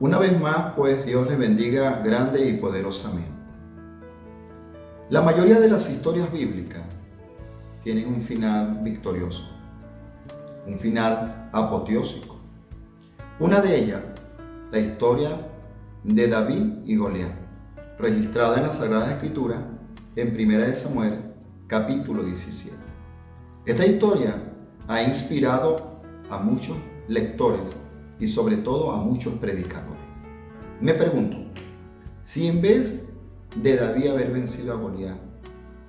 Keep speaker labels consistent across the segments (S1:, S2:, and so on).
S1: Una vez más, pues Dios les bendiga grande y poderosamente. La mayoría de las historias bíblicas tienen un final victorioso, un final apoteósico. Una de ellas, la historia de David y Goliat, registrada en la Sagrada Escritura en 1 Samuel, capítulo 17. Esta historia ha inspirado a muchos lectores y sobre todo a muchos predicadores. Me pregunto, si en vez de David haber vencido a Goliat,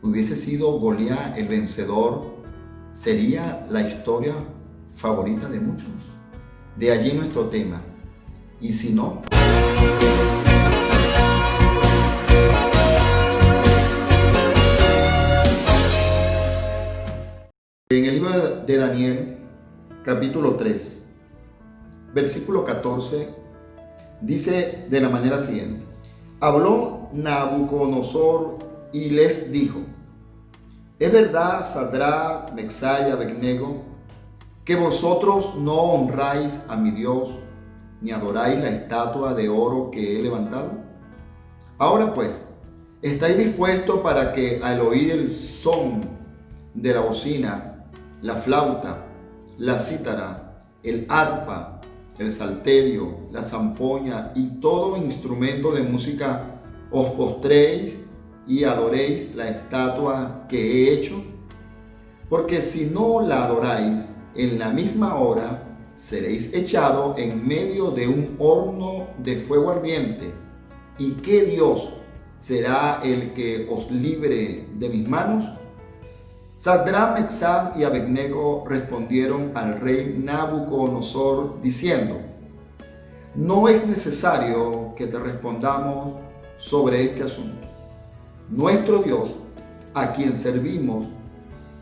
S1: hubiese sido Goliat el vencedor, ¿sería la historia favorita de muchos? De allí nuestro tema. ¿Y si no? En el libro de Daniel, capítulo 3, versículo 14, dice de la manera siguiente: habló Nabucodonosor y les dijo: ¿es verdad, Sadrach, Mesach y Abednego, que vosotros no honráis a mi Dios, ni adoráis la estatua de oro que he levantado? Ahora pues, ¿estáis dispuestos para que al oír el son de la bocina, la flauta, la cítara, el arpa, el salterio, la zampoña y todo instrumento de música, os postréis y adoréis la estatua que he hecho? Porque si no la adoráis, en la misma hora seréis echados en medio de un horno de fuego ardiente. ¿Y qué Dios será el que os libre de mis manos? Sadrach, Mesach y Abednego respondieron al rey Nabucodonosor diciendo: no es necesario que te respondamos sobre este asunto. Nuestro Dios, a quien servimos,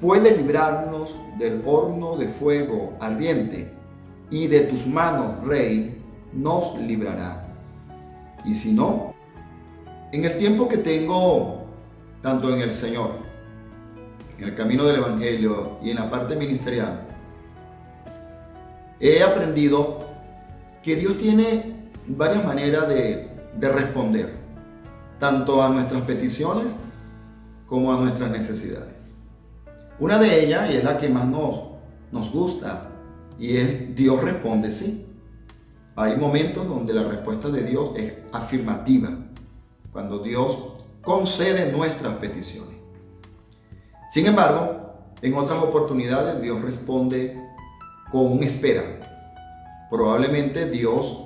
S1: puede librarnos del horno de fuego ardiente, y de tus manos, rey, nos librará. Y si no, en el tiempo que tengo, tanto en el Señor, en el camino del Evangelio y en la parte ministerial, he aprendido que Dios tiene varias maneras de responder, tanto a nuestras peticiones como a nuestras necesidades. Una de ellas, y es la que más nos gusta, y es: Dios responde sí. Hay momentos donde la respuesta de Dios es afirmativa, cuando Dios concede nuestras peticiones. Sin embargo, en otras oportunidades Dios responde con una espera. Probablemente Dios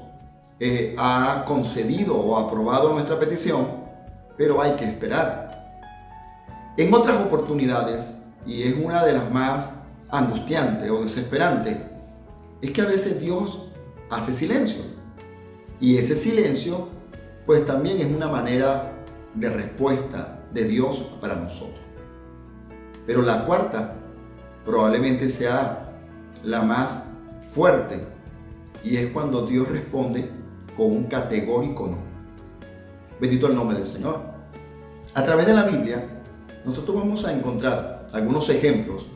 S1: ha concedido o aprobado nuestra petición, pero hay que esperar. En otras oportunidades, y es una de las más angustiantes o desesperantes, es que a veces Dios hace silencio. Y ese silencio, pues también es una manera de respuesta de Dios para nosotros. Pero la cuarta probablemente sea la más fuerte, y es cuando Dios responde con un categórico no. Bendito el nombre del Señor. A través de la Biblia, nosotros vamos a encontrar algunos ejemplos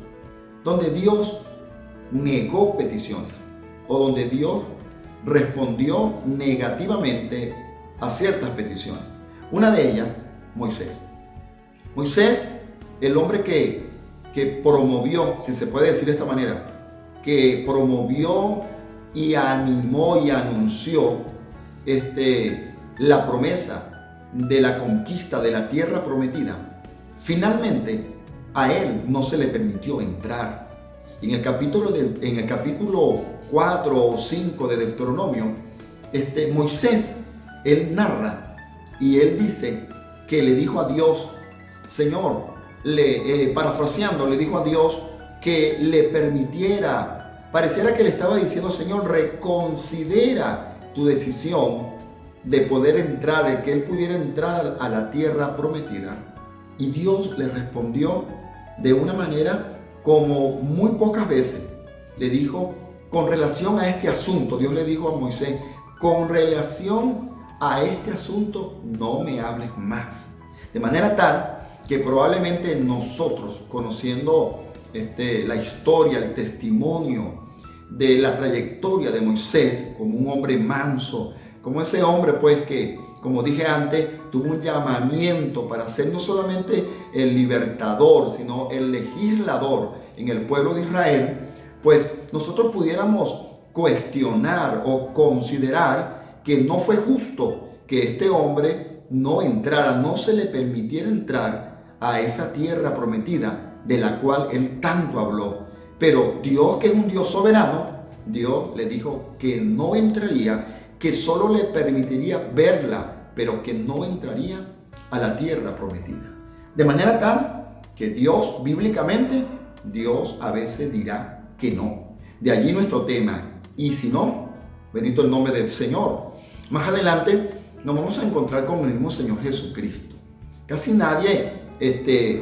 S1: donde Dios negó peticiones o donde Dios respondió negativamente a ciertas peticiones. Una de ellas, Moisés. Moisés, el hombre que promovió, si se puede decir de esta manera, que promovió y animó y anunció la promesa de la conquista de la tierra prometida, finalmente a él no se le permitió entrar. En el capítulo 4 o 5 de Deuteronomio, Moisés, él narra y él dice que le dijo a Dios: Señor, parafraseando, le dijo a Dios que le permitiera, pareciera que le estaba diciendo: Señor, reconsidera tu decisión de poder entrar, de que él pudiera entrar a la tierra prometida. Y Dios le respondió de una manera como muy pocas veces. Le dijo con relación a este asunto, Dios le dijo a Moisés: con relación a este asunto no me hables más. De manera tal que probablemente nosotros, conociendo la historia, el testimonio de la trayectoria de Moisés como un hombre manso, como ese hombre pues que, como dije antes, tuvo un llamamiento para ser no solamente el libertador, sino el legislador en el pueblo de Israel, pues nosotros pudiéramos cuestionar o considerar que no fue justo que este hombre no entrara, no se le permitiera entrar a esa tierra prometida de la cual él tanto habló. Pero Dios, que es un Dios soberano, Dios le dijo que no entraría, que solo le permitiría verla, pero que no entraría a la tierra prometida. De manera tal que Dios, bíblicamente, Dios a veces dirá que no. De allí nuestro tema. Y si no, bendito el nombre del Señor. Más adelante nos vamos a encontrar con el mismo Señor Jesucristo. Casi nadie,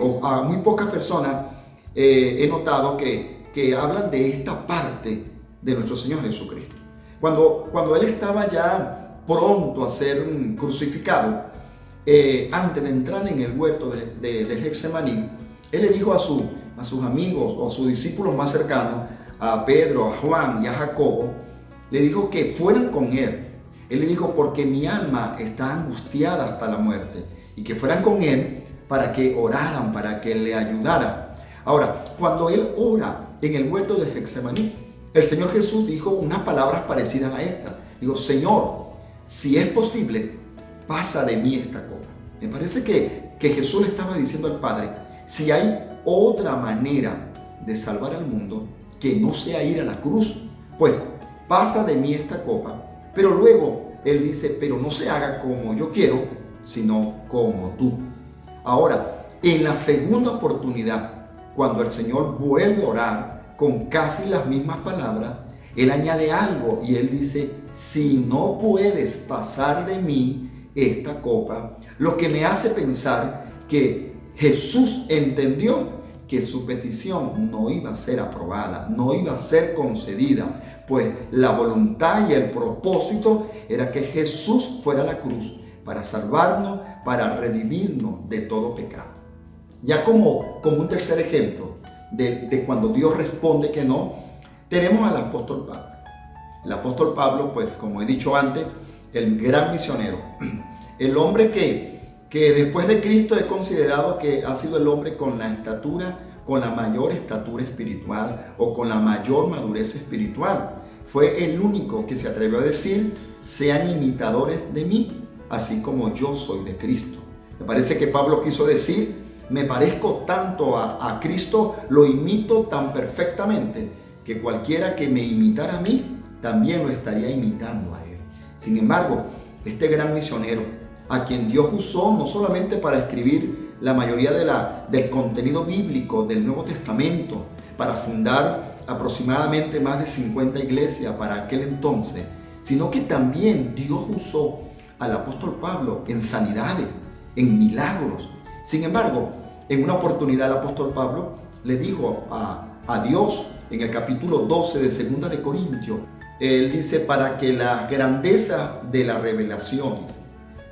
S1: o a muy pocas personas, he notado que hablan de esta parte de nuestro Señor Jesucristo. Cuando Él estaba ya pronto a ser crucificado, antes de entrar en el huerto de Getsemaní, Él le dijo a sus amigos o a sus discípulos más cercanos, a Pedro, a Juan y a Jacobo, le dijo que fueran con Él. Él le dijo, porque mi alma está angustiada hasta la muerte, y que fueran con Él para que oraran, para que le ayudaran. Ahora, cuando Él ora en el huerto de Getsemaní, el Señor Jesús dijo unas palabras parecidas a esta. Dijo, Señor, si es posible, pasa de mí esta copa. Me parece que Jesús le estaba diciendo al Padre, si hay otra manera de salvar al mundo que no sea ir a la cruz, pues pasa de mí esta copa. Pero luego Él dice, pero no se haga como yo quiero, sino como tú. Ahora, en la segunda oportunidad, cuando el Señor vuelve a orar con casi las mismas palabras, Él añade algo y Él dice, si no puedes pasar de mí esta copa, lo que me hace pensar que Jesús entendió que su petición no iba a ser aprobada, no iba a ser concedida, pues la voluntad y el propósito era que Jesús fuera a la cruz para salvarnos, para redimirnos de todo pecado. Ya como un tercer ejemplo de cuando Dios responde que no, tenemos al apóstol Pablo. El apóstol Pablo, pues como he dicho antes, el gran misionero, el hombre que después de Cristo he considerado que ha sido el hombre con la mayor estatura espiritual o con la mayor madurez espiritual. Fue el único que se atrevió a decir, sean imitadores de mí, así como yo soy de Cristo. Me parece que Pablo quiso decir, me parezco tanto a Cristo, lo imito tan perfectamente, que cualquiera que me imitara a mí, también lo estaría imitando a Él. Sin embargo, este gran misionero, a quien Dios usó no solamente para escribir la mayoría del contenido bíblico del Nuevo Testamento, para fundar aproximadamente más de 50 iglesias para aquel entonces, sino que también Dios usó al apóstol Pablo en sanidades, en milagros. Sin embargo, en una oportunidad el apóstol Pablo le dijo a Dios en el capítulo 12 de 2 de Corintios, él dice, para que la grandeza de las revelaciones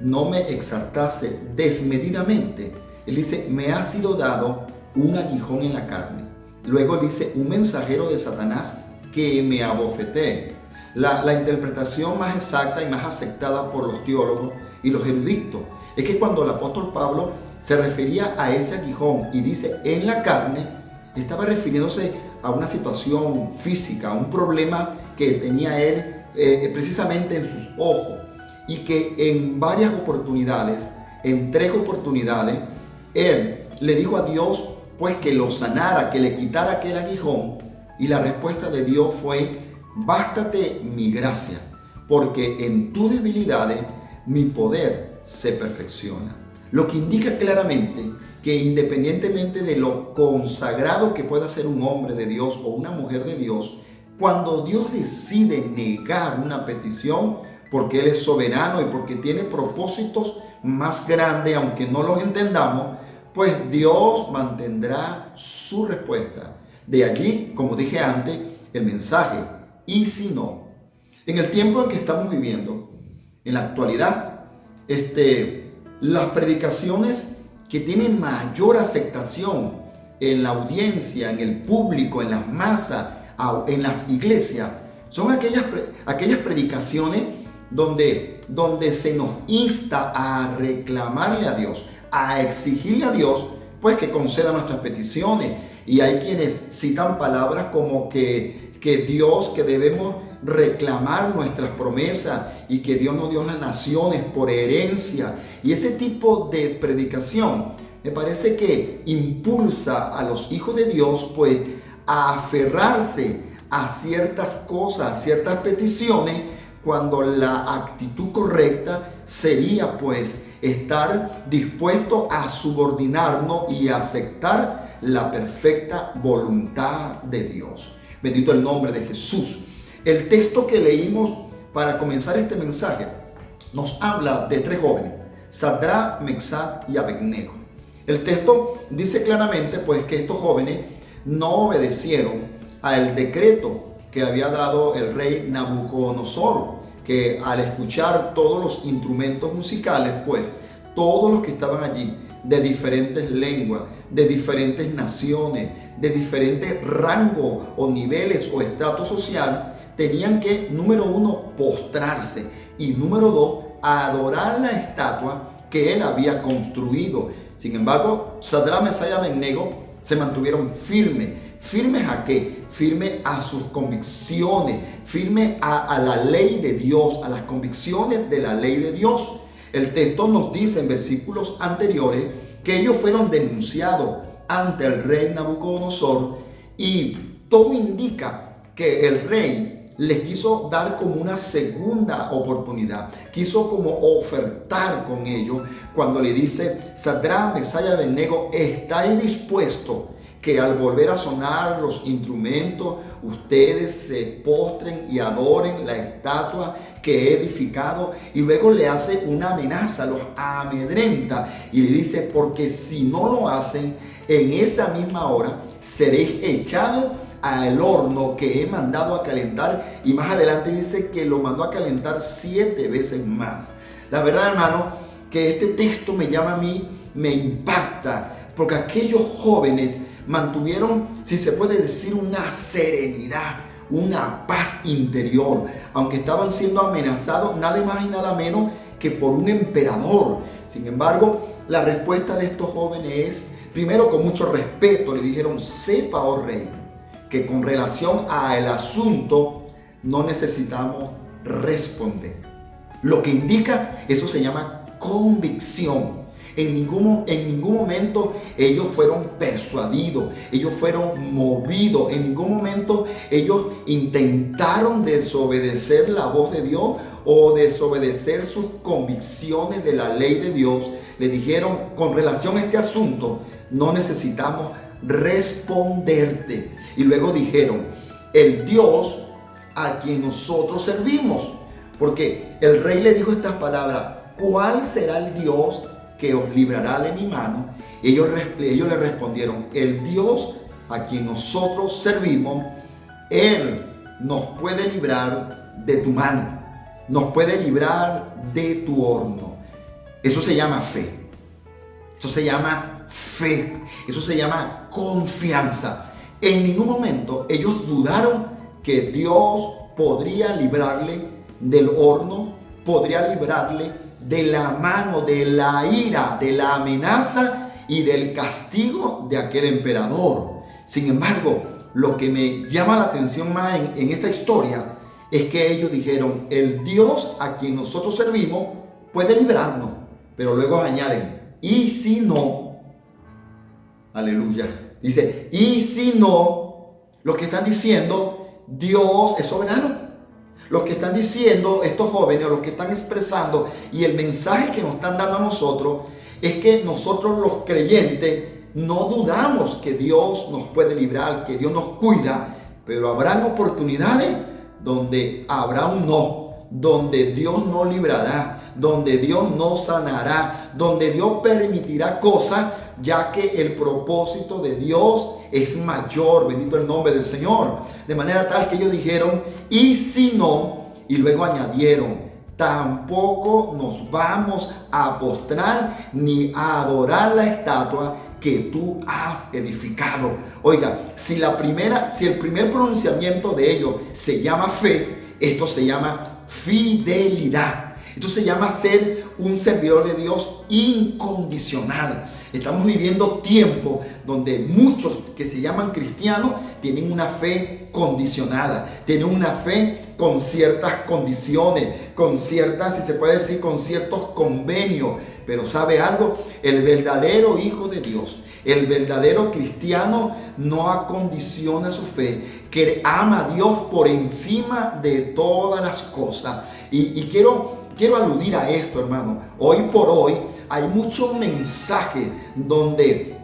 S1: no me exaltase desmedidamente, él dice, me ha sido dado un aguijón en la carne. Luego dice, un mensajero de Satanás que me abofetee. La interpretación más exacta y más aceptada por los teólogos y los eruditos es que cuando el apóstol Pablo se refería a ese aguijón y dice en la carne, estaba refiriéndose a una situación física, a un problema que tenía él precisamente en sus ojos, y que en varias oportunidades, en 3 oportunidades, él le dijo a Dios pues que lo sanara, que le quitara aquel aguijón, y la respuesta de Dios fue, bástate mi gracia, porque en tus debilidades mi poder se perfecciona. Lo que indica claramente que independientemente de lo consagrado que pueda ser un hombre de Dios o una mujer de Dios, cuando Dios decide negar una petición, porque Él es soberano y porque tiene propósitos más grandes, aunque no los entendamos, pues Dios mantendrá su respuesta. De allí, como dije antes, el mensaje, y si no. En el tiempo en que estamos viviendo, en la actualidad, las predicaciones que tienen mayor aceptación en la audiencia, en el público, en las masas, en las iglesias, son aquellas predicaciones donde se nos insta a reclamarle a Dios, a exigirle a Dios, pues que conceda nuestras peticiones. Y hay quienes citan palabras como que Dios, que debemos reclamar nuestras promesas y que Dios nos dio las naciones por herencia. Y ese tipo de predicación me parece que impulsa a los hijos de Dios pues a aferrarse a ciertas cosas, a ciertas peticiones, cuando la actitud correcta sería pues estar dispuesto a subordinarnos y a aceptar la perfecta voluntad de Dios. Bendito el nombre de Jesús. El texto que leímos para comenzar este mensaje nos habla de tres jóvenes, Sadrach, Mesach y Abednego. El texto dice claramente pues que estos jóvenes no obedecieron al decreto que había dado el rey Nabucodonosor, que al escuchar todos los instrumentos musicales, pues todos los que estaban allí, de diferentes lenguas, de diferentes naciones, de diferentes rangos o niveles o estrato social, tenían que, número uno, postrarse y número dos, adorar la estatua que él había construido. Sin embargo, Sadrach, Mesach y Abednego se mantuvieron firmes. ¿Firmes a qué? Firmes a sus convicciones, firmes a la ley de Dios, a las convicciones de la ley de Dios. El texto nos dice en versículos anteriores que ellos fueron denunciados ante el rey Nabucodonosor y todo indica que el rey les quiso dar como una segunda oportunidad, quiso como ofertar con ellos cuando le dice: Sadrach, Mesach y Abednego, ¿estáis dispuestos que al volver a sonar los instrumentos ustedes se postren y adoren la estatua que he edificado? Y luego le hace una amenaza, los amedrenta y le dice: porque si no lo hacen, en esa misma hora seréis echados al horno que he mandado a calentar. Y más adelante dice que lo mandó a calentar 7 veces más. La verdad, hermano, que este texto me llama a mí, me impacta, porque aquellos jóvenes mantuvieron, si se puede decir, una serenidad, una paz interior, aunque estaban siendo amenazados nada más y nada menos que por un emperador. Sin embargo, la respuesta de estos jóvenes es, primero, con mucho respeto, le dijeron: sepa, oh rey, que con relación al asunto no necesitamos responder. Lo que indica, eso se llama convicción. En ningún momento ellos fueron persuadidos, ellos fueron movidos, en ningún momento ellos intentaron desobedecer la voz de Dios o desobedecer sus convicciones de la ley de Dios. Le dijeron: con relación a este asunto no necesitamos responderte. Y luego dijeron: el Dios a quien nosotros servimos. Porque el rey le dijo estas palabras: ¿cuál será el Dios que os librará de mi mano? Ellos le respondieron: el Dios a quien nosotros servimos, Él nos puede librar de tu mano, nos puede librar de tu horno. Eso se llama fe. Eso se llama fe. Eso se llama confianza. En ningún momento ellos dudaron que Dios podría librarle del horno, podría librarle de la mano, de la ira, de la amenaza y del castigo de aquel emperador. Sin embargo, lo que me llama la atención más en esta historia es que ellos dijeron: el Dios a quien nosotros servimos puede librarnos. Pero luego añaden: y si no, aleluya, dice: y si no, lo que están diciendo, Dios es soberano. Lo que están diciendo estos jóvenes, o lo que están expresando, y el mensaje que nos están dando a nosotros, es que nosotros los creyentes no dudamos que Dios nos puede librar, que Dios nos cuida, pero habrán oportunidades donde habrá un no, donde Dios no librará, donde Dios no sanará, donde Dios permitirá cosas, ya que el propósito de Dios es mayor. Bendito el nombre del Señor. De manera tal que ellos dijeron: y si no, y luego añadieron: tampoco nos vamos a postrar ni a adorar la estatua que tú has edificado. Oiga, si el primer pronunciamiento de ellos se llama fe, esto se llama fidelidad. Esto se llama ser un servidor de Dios incondicional. Estamos viviendo tiempos donde muchos que se llaman cristianos tienen una fe condicionada, tienen una fe con ciertas condiciones, con ciertas, si se puede decir, con ciertos convenios. Pero ¿sabe algo? El verdadero hijo de Dios, el verdadero cristiano no acondiciona su fe, que ama a Dios por encima de todas las cosas. Y quiero aludir a esto, hermano. Hoy por hoy hay muchos mensajes donde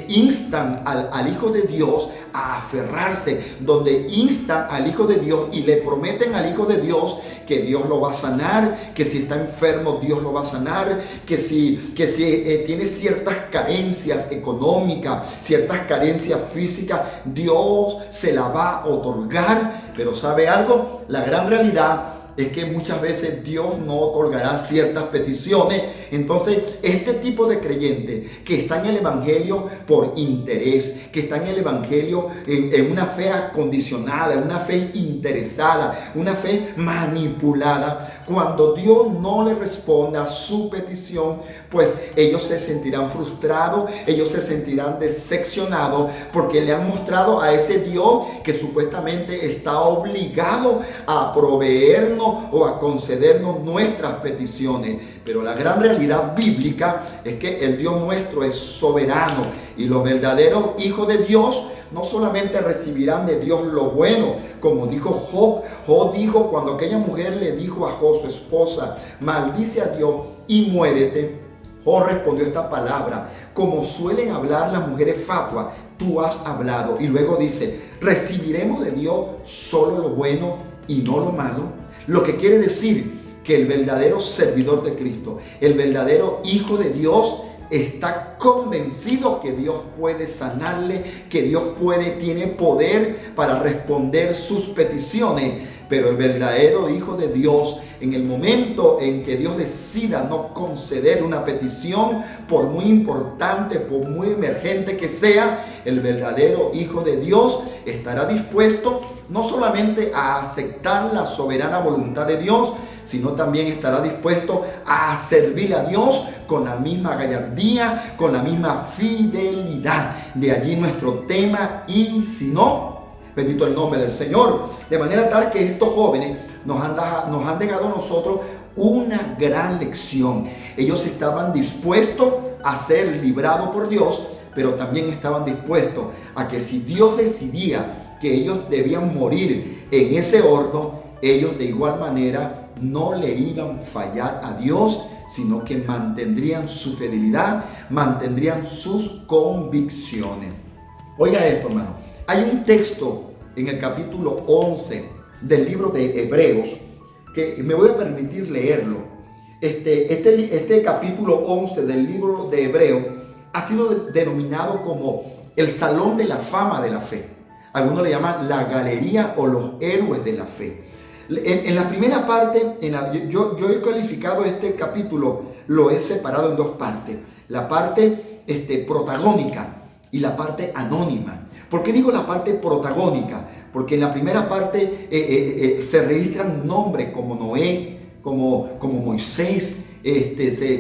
S1: instan al Hijo de Dios a aferrarse, donde instan al Hijo de Dios y le prometen al Hijo de Dios que Dios lo va a sanar, que si está enfermo Dios lo va a sanar, que si tiene ciertas carencias económicas, ciertas carencias físicas, Dios se la va a otorgar. Pero ¿sabe algo? La gran realidad es que muchas veces Dios no otorgará ciertas peticiones. Entonces, este tipo de creyente que está en el evangelio por interés, que está en el evangelio en una fe acondicionada, una fe interesada, una fe manipulada, cuando Dios no le responde a su petición, pues ellos se sentirán frustrados, ellos se sentirán decepcionados, porque le han mostrado a ese Dios que supuestamente está obligado a proveernos o a concedernos nuestras peticiones. Pero la gran realidad bíblica es que el Dios nuestro es soberano, y los verdaderos hijos de Dios no solamente recibirán de Dios lo bueno, como dijo Job. Job dijo, cuando aquella mujer le dijo a Job, su esposa, maldice a Dios y muérete, Job respondió esta palabra: como suelen hablar las mujeres fatuas, tú has hablado. Y luego dice, recibiremos de Dios solo lo bueno y no lo malo. Lo que quiere decir que el verdadero servidor de Cristo, el verdadero hijo de Dios, está convencido que Dios puede sanarle, que Dios tiene poder para responder sus peticiones. Pero el verdadero hijo de Dios, en el momento en que Dios decida no conceder una petición, por muy importante, por muy emergente que sea, el verdadero hijo de Dios estará dispuesto no solamente a aceptar la soberana voluntad de Dios, sino también estará dispuesto a servir a Dios con la misma gallardía, con la misma fidelidad. De allí nuestro tema, y si no, bendito el nombre del Señor. De manera tal que estos jóvenes nos han dejado a nosotros una gran lección. Ellos estaban dispuestos a ser librados por Dios, pero también estaban dispuestos a que si Dios decidía que ellos debían morir en ese horno, ellos de igual manera no le iban a fallar a Dios, sino que mantendrían su fidelidad, mantendrían sus convicciones. Oiga esto, hermano. Hay un texto en el capítulo 11 del libro de Hebreos que me voy a permitir leerlo. Este capítulo 11 del libro de Hebreos ha sido denominado como el Salón de la Fama de la Fe. Algunos le llaman la galería o los héroes de la fe. En la primera parte, yo he calificado este capítulo, lo he separado en dos partes. La parte protagónica y la parte anónima. ¿Por qué digo la parte protagónica? Porque en la primera parte se registran nombres como Noé, como Moisés,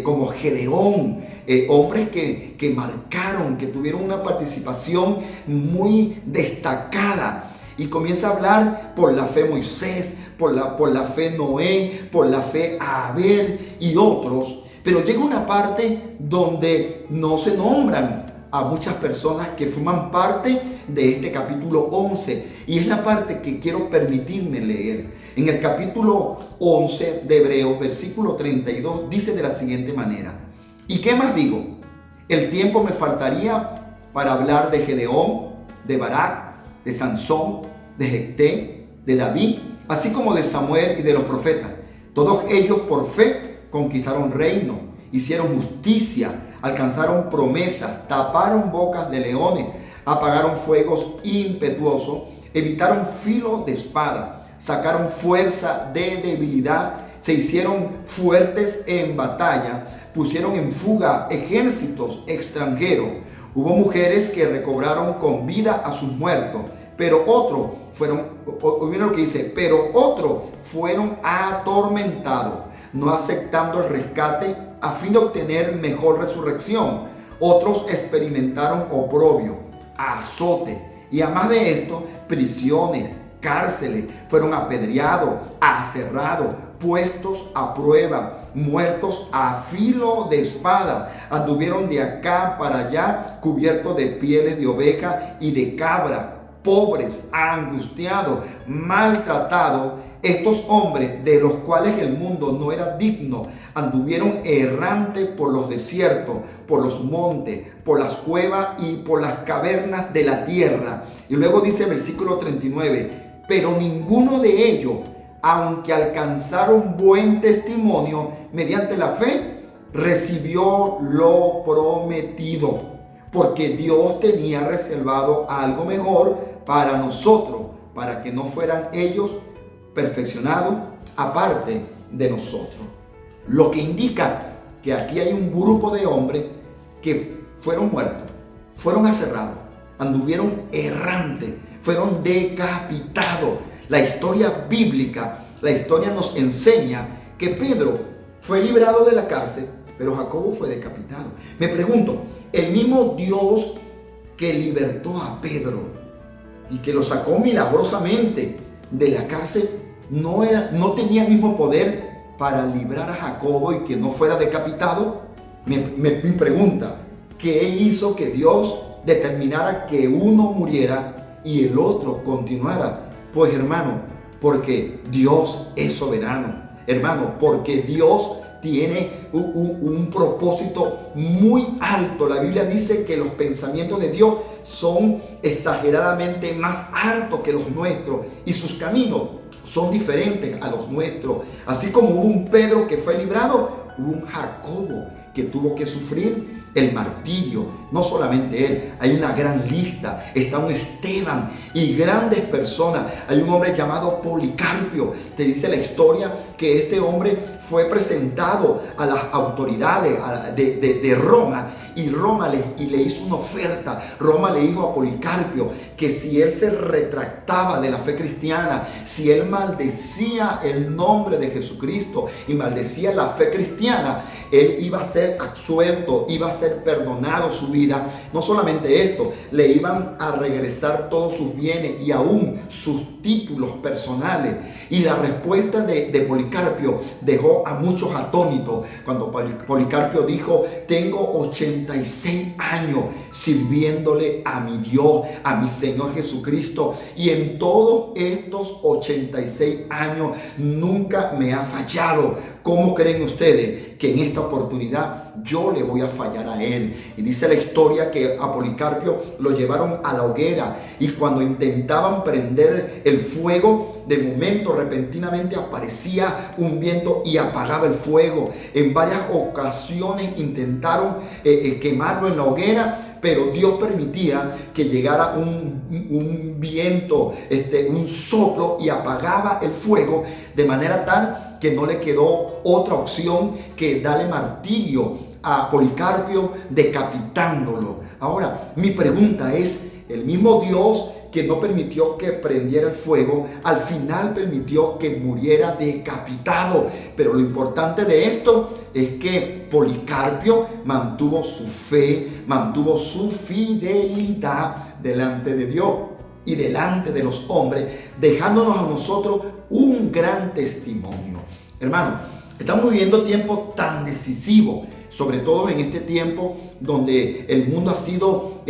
S1: como Gedeón. Hombres que marcaron, que tuvieron una participación muy destacada. Y comienza a hablar por la fe Moisés, por la fe Noé, por la fe Abel y otros. Pero llega una parte donde no se nombran a muchas personas que forman parte de este capítulo 11. Y es la parte que quiero permitirme leer. En el capítulo 11 de Hebreos, versículo 32, dice de la siguiente manera: ¿y qué más digo? El tiempo me faltaría para hablar de Gedeón, de Barak, de Sansón, de Jefté, de David, así como de Samuel y de los profetas. Todos ellos por fe conquistaron reino, hicieron justicia, alcanzaron promesas, taparon bocas de leones, apagaron fuegos impetuosos, evitaron filo de espada, sacaron fuerza de debilidad, se hicieron fuertes en batalla, pusieron en fuga ejércitos extranjeros. Hubo mujeres que recobraron con vida a sus muertos, pero otros mira lo que dice, pero otros fueron atormentados, no aceptando el rescate a fin de obtener mejor resurrección. Otros experimentaron oprobio, azote y además de esto, prisiones, cárceles, fueron apedreados, aserrados, puestos a prueba, muertos a filo de espada, anduvieron de acá para allá cubiertos de pieles de oveja y de cabra, pobres, angustiados, maltratados. Estos hombres, de los cuales el mundo no era digno, anduvieron errantes por los desiertos, por los montes, por las cuevas y por las cavernas de la tierra. Y luego dice el versículo 39, pero ninguno de ellos, aunque alcanzaron buen testimonio mediante la fe, recibió lo prometido, porque Dios tenía reservado algo mejor para nosotros, para que no fueran ellos perfeccionados aparte de nosotros. Lo que indica que aquí hay un grupo de hombres que fueron muertos, fueron aserrados, anduvieron errantes, fueron decapitados. La historia bíblica, la historia nos enseña que Pedro fue librado de la cárcel, pero Jacobo fue decapitado. Me pregunto, el mismo Dios que libertó a Pedro y que lo sacó milagrosamente de la cárcel, no tenía el mismo poder para librar a Jacobo y que no fuera decapitado. Me pregunta, ¿qué hizo que Dios determinara que uno muriera y el otro continuara? Pues hermano, porque Dios es soberano, hermano, porque Dios tiene un propósito muy alto. La Biblia dice que los pensamientos de Dios son exageradamente más altos que los nuestros y sus caminos son diferentes a los nuestros. Así como hubo un Pedro que fue librado, hubo un Jacobo que tuvo que sufrir el martirio. No solamente él, hay una gran lista. Está un Esteban y grandes personas. Hay un hombre llamado Policarpio. Te dice la historia que este hombre fue presentado a las autoridades de Roma, y Roma le hizo una oferta. Roma le dijo a Policarpio que si él se retractaba de la fe cristiana, si él maldecía el nombre de Jesucristo y maldecía la fe cristiana, él iba a ser absuelto, iba a ser perdonado su vida. No solamente esto, le iban a regresar todos sus bienes y aún sus títulos personales. Y la respuesta de Policarpio dejó a muchos atónitos cuando Policarpio dijo: tengo 86 años sirviéndole a mi Dios, a mi Señor Jesucristo, y en todos estos 86 años nunca me ha fallado. ¿Cómo creen ustedes que en esta oportunidad yo le voy a fallar a él? Y dice la historia que a Policarpio lo llevaron a la hoguera, y cuando intentaban prender el fuego, de momento repentinamente aparecía un viento y apagaba el fuego. En varias ocasiones intentaron quemarlo en la hoguera, pero Dios permitía que llegara un viento, un soplo, y apagaba el fuego, de manera tal que no le quedó otra opción que darle martirio a Policarpio, decapitándolo. Ahora, mi pregunta es, el mismo Dios que no permitió que prendiera el fuego, al final permitió que muriera decapitado. Pero lo importante de esto es que Policarpio mantuvo su fe, mantuvo su fidelidad delante de Dios y delante de los hombres, dejándonos a nosotros un gran testimonio. Hermano, estamos viviendo tiempos tan decisivos, sobre todo en este tiempo donde el mundo ha sido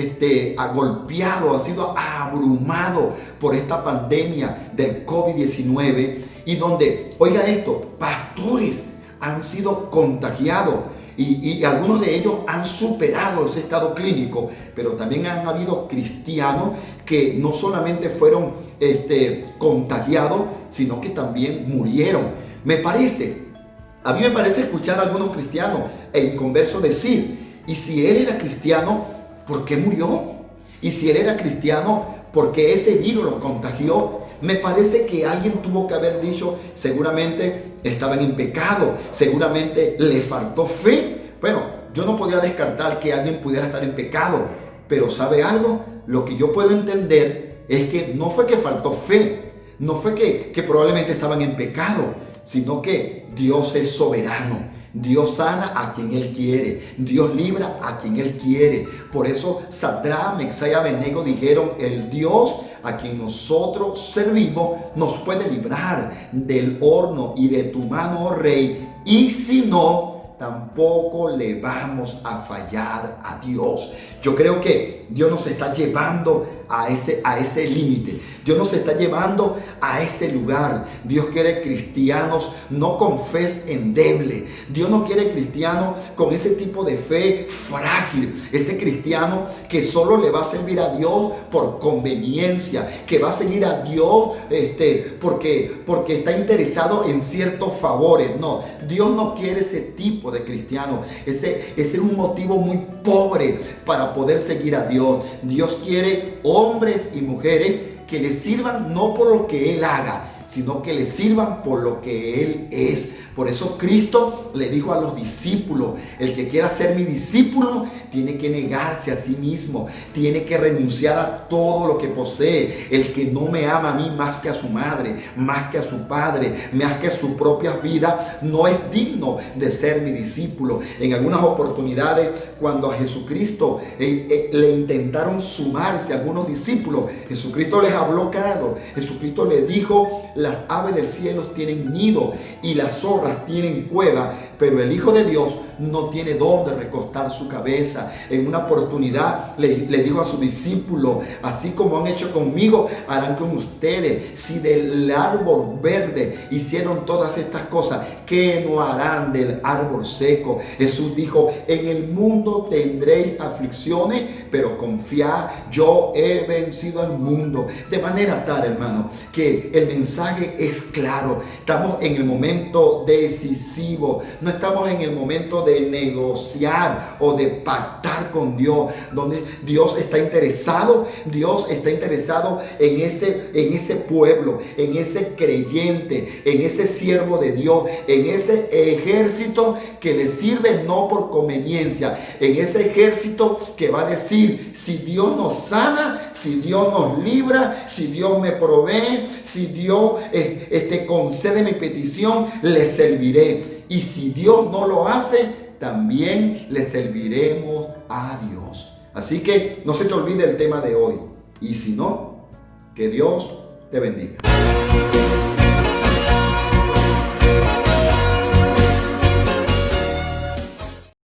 S1: golpeado, ha sido abrumado por esta pandemia del COVID-19, y donde, oiga esto, pastores han sido contagiados y algunos de ellos han superado ese estado clínico, pero también han habido cristianos que no solamente fueron contagiados, sino que también murieron. A mí me parece escuchar a algunos cristianos e inconversos decir: y si él era cristiano, ¿por qué murió? Y si él era cristiano, ¿por qué ese virus lo contagió? Me parece que alguien tuvo que haber dicho: seguramente estaban en pecado, seguramente le faltó fe. Bueno, yo no podría descartar que alguien pudiera estar en pecado, pero ¿sabe algo? Lo que yo puedo entender es que no fue que faltó fe, no fue que probablemente estaban en pecado, sino que Dios es soberano. Dios sana a quien Él quiere. Dios libra a quien Él quiere. Por eso Sadrach, Mesach y Abednego dijeron: el Dios a quien nosotros servimos nos puede librar del horno y de tu mano, oh rey. Y si no, tampoco le vamos a fallar a Dios. Yo creo que Dios nos está llevando a ese límite. Dios nos está llevando a ese lugar. Dios quiere cristianos no con fe endeble. Dios no quiere cristianos con ese tipo de fe frágil. Ese cristiano que solo le va a servir a Dios por conveniencia, que va a seguir a Dios porque está interesado en ciertos favores. No, Dios no quiere ese tipo de cristiano. Ese es un motivo muy pobre para poder seguir a Dios. Dios quiere hombres y mujeres que le sirvan no por lo que Él haga, sino que le sirvan por lo que Él es. Por eso Cristo le dijo a los discípulos: el que quiera ser mi discípulo tiene que negarse a sí mismo, tiene que renunciar a todo lo que posee. El que no me ama a mí más que a su madre, más que a su padre, más que a su propia vida, no es digno de ser mi discípulo. En algunas oportunidades, cuando a Jesucristo le intentaron sumarse a algunos discípulos, Jesucristo les habló claro. Jesucristo les dijo: las aves del cielo tienen nido y las zorras tienen cueva, pero el Hijo de Dios no tiene dónde recostar su cabeza. En una oportunidad le dijo a sus discípulos: así como han hecho conmigo, harán con ustedes. Si del árbol verde hicieron todas estas cosas, ¿qué no harán del árbol seco? Jesús dijo: en el mundo tendréis aflicciones, pero confiad, yo he vencido al mundo. De manera tal, hermano, que el mensaje es claro. Estamos en el momento decisivo. No estamos en el momento de negociar o de pactar con Dios, donde Dios está interesado. Dios está interesado en ese pueblo, en ese creyente, en ese siervo de Dios, en ese ejército que le sirve no por conveniencia, en ese ejército que va a decir: si Dios nos sana, si Dios nos libra, si Dios me provee, si Dios concede mi petición, le serviré. Y si Dios no lo hace, también le serviremos a Dios. Así que no se te olvide el tema de hoy. Y si no, que Dios te bendiga.